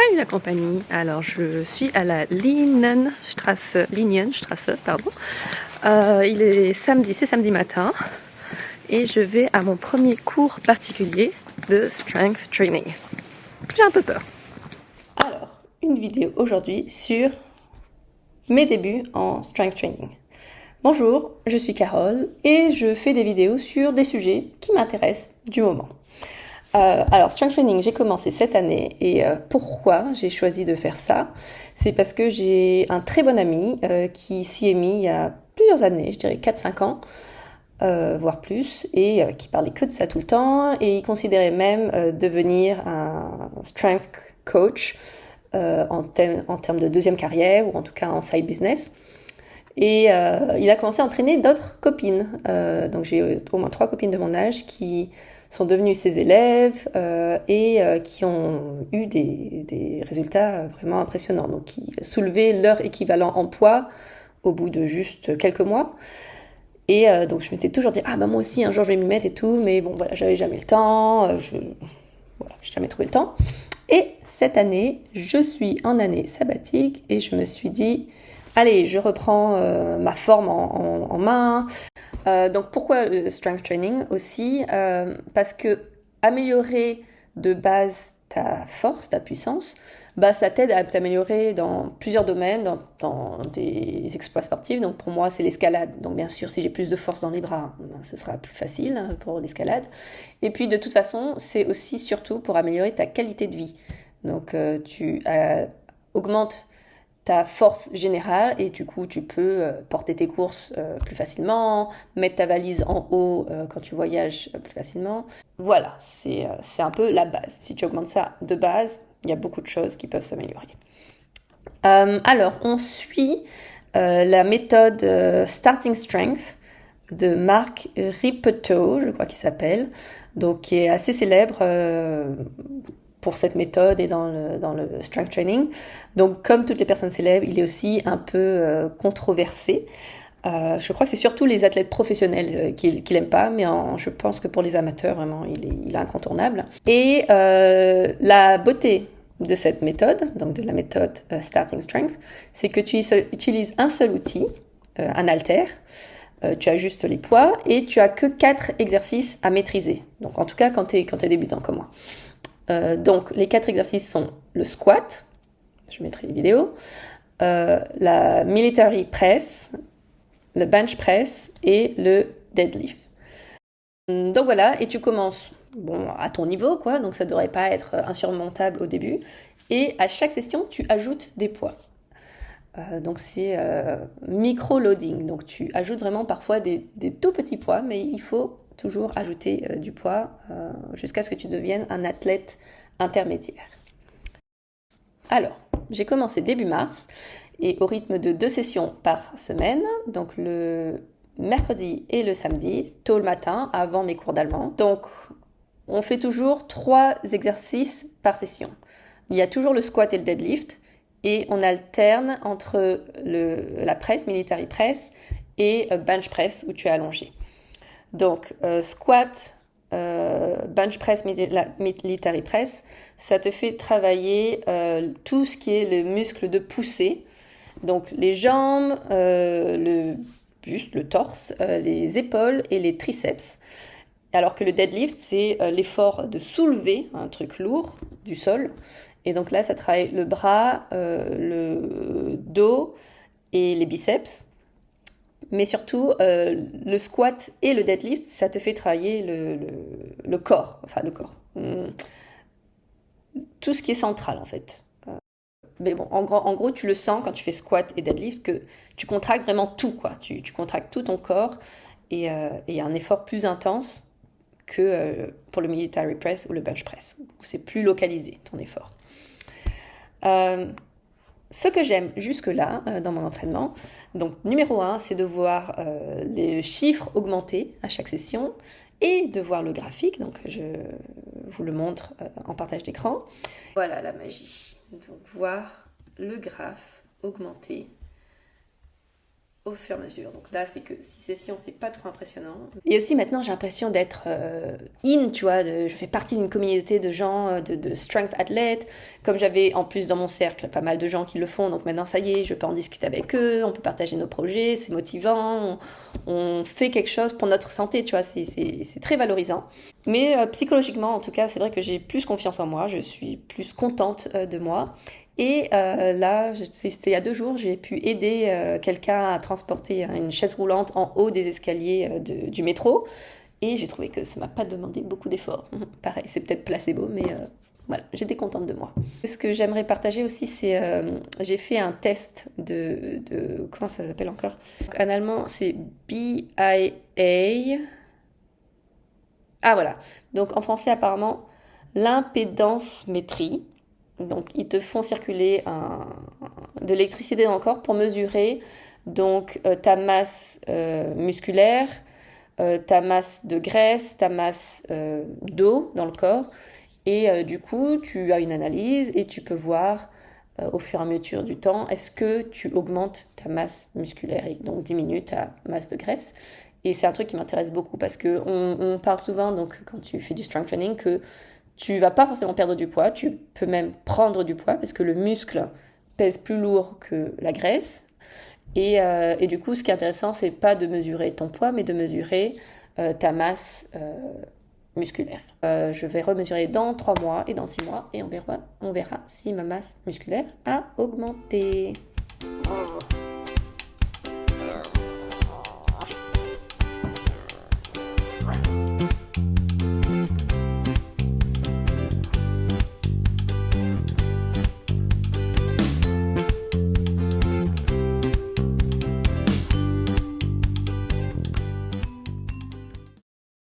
Salut la compagnie, alors je suis à la Linienstrasse, pardon. C'est samedi matin et je vais à mon premier cours particulier de Strength Training. J'ai un peu peur. Alors, une vidéo aujourd'hui sur mes débuts en Strength Training. Bonjour, je suis Carole et je fais des vidéos sur des sujets qui m'intéressent du moment. Alors, Strength Training, j'ai commencé cette année et pourquoi j'ai choisi de faire ça? C'est parce que j'ai un très bon ami qui s'y est mis il y a plusieurs années, je dirais 4-5 ans, voire plus, et qui parlait que de ça tout le temps, et il considérait même devenir un strength coach en termes de deuxième carrière, ou en tout cas en side business. Et il a commencé à entraîner d'autres copines. Donc j'ai au moins 3 copines de mon âge qui sont devenues ses élèves et qui ont eu des résultats vraiment impressionnants. Donc qui soulevaient leur équivalent en poids au bout de juste quelques mois. Et donc je m'étais toujours dit, ah bah moi aussi un jour je vais m'y mettre et tout, mais bon voilà, j'avais jamais le temps, j'ai jamais trouvé le temps. Et cette année, je suis en année sabbatique et je me suis dit, allez, je reprends ma forme en main. Donc pourquoi le strength training aussi? Parce que améliorer de base ta force, ta puissance, bah ça t'aide à t'améliorer dans plusieurs domaines, dans des exploits sportifs. Donc pour moi, c'est l'escalade. Donc bien sûr, si j'ai plus de force dans les bras, ce sera plus facile pour l'escalade. Et puis de toute façon, c'est aussi surtout pour améliorer ta qualité de vie. Donc tu augmentes ta force générale et du coup tu peux porter tes courses plus facilement, mettre ta valise en haut quand tu voyages plus facilement. Voilà, c'est un peu la base. Si tu augmentes ça de base, il y a beaucoup de choses qui peuvent s'améliorer. Alors, on suit la méthode Starting Strength de Mark Rippetoe, je crois qu'il s'appelle, donc qui est assez célèbre pour cette méthode et dans le strength training. Donc, comme toutes les personnes célèbres, il est aussi un peu controversé. Je crois que c'est surtout les athlètes professionnels qui l'aiment pas, mais je pense que pour les amateurs, vraiment, il est incontournable. Et la beauté de cette méthode, donc de la méthode Starting Strength, c'est que tu utilises un seul outil, un haltère, tu ajustes les poids et tu as que 4 exercices à maîtriser. Donc en tout cas quand tu es débutant comme moi. Donc les 4 exercices sont le squat, je mettrai les vidéos, la military press, le bench press et le deadlift. Donc voilà, et tu commences à ton niveau, quoi, donc ça ne devrait pas être insurmontable au début. Et à chaque session, tu ajoutes des poids. Donc c'est micro-loading, donc tu ajoutes vraiment parfois des tout petits poids, mais il faut toujours ajouter du poids jusqu'à ce que tu deviennes un athlète intermédiaire. Alors, j'ai commencé début mars et au rythme de 2 sessions par semaine, donc le mercredi et le samedi, tôt le matin, avant mes cours d'allemand. Donc, on fait toujours 3 exercices par session. Il y a toujours le squat et le deadlift, et on alterne entre la presse, military press, et bench press, où tu es allongé. Donc, squat, bench press, military press, ça te fait travailler tout ce qui est le muscle de poussée. Donc, les jambes, le buste, le torse, les épaules et les triceps. Alors que le deadlift, c'est l'effort de soulever un truc lourd du sol. Et donc là, ça travaille le bras, le dos et les biceps. Mais surtout, le squat et le deadlift, ça te fait travailler le corps. Enfin, le corps. Tout ce qui est central, en fait. Mais bon, en gros, tu le sens quand tu fais squat et deadlift que tu contractes vraiment tout, quoi. Tu contractes tout ton corps et il y a un effort plus intense que pour le military press ou le bench press, où c'est plus localisé, ton effort. Ce que j'aime jusque-là dans mon entraînement, donc numéro 1, c'est de voir les chiffres augmenter à chaque session et de voir le graphique, donc je vous le montre en partage d'écran. Voilà la magie, donc voir le graphe augmenter au fur et à mesure. Donc là, c'est que 6 sessions, c'est pas trop impressionnant. Et aussi maintenant, j'ai l'impression d'être tu vois, je fais partie d'une communauté de gens, de strength athlètes, comme j'avais en plus dans mon cercle pas mal de gens qui le font, donc maintenant ça y est, je peux en discuter avec eux, on peut partager nos projets, c'est motivant, on fait quelque chose pour notre santé, tu vois, c'est très valorisant. Mais psychologiquement, en tout cas, c'est vrai que j'ai plus confiance en moi, je suis plus contente de moi. Et là, c'était il y a 2 jours, j'ai pu aider quelqu'un à transporter une chaise roulante en haut des escaliers du métro. Et j'ai trouvé que ça m'a pas demandé beaucoup d'efforts. Pareil, c'est peut-être placebo, mais voilà, j'étais contente de moi. Ce que j'aimerais partager aussi, c'est j'ai fait un test de comment ça s'appelle encore? Donc, en allemand, c'est BIA. Ah voilà. Donc en français, apparemment, l'impédance-métrie. Donc, ils te font circuler de l'électricité dans le corps pour mesurer donc ta masse musculaire, ta masse de graisse, ta masse d'eau dans le corps. Et du coup, tu as une analyse et tu peux voir au fur et à mesure du temps, est-ce que tu augmentes ta masse musculaire et donc diminues ta masse de graisse. Et c'est un truc qui m'intéresse beaucoup parce que on parle souvent, donc quand tu fais du strength training, que tu vas pas forcément perdre du poids, tu peux même prendre du poids parce que le muscle pèse plus lourd que la graisse. Et du coup, ce qui est intéressant, c'est pas de mesurer ton poids, mais de mesurer ta masse musculaire. Je vais remesurer dans 3 mois et dans 6 mois et on verra si ma masse musculaire a augmenté. Oh.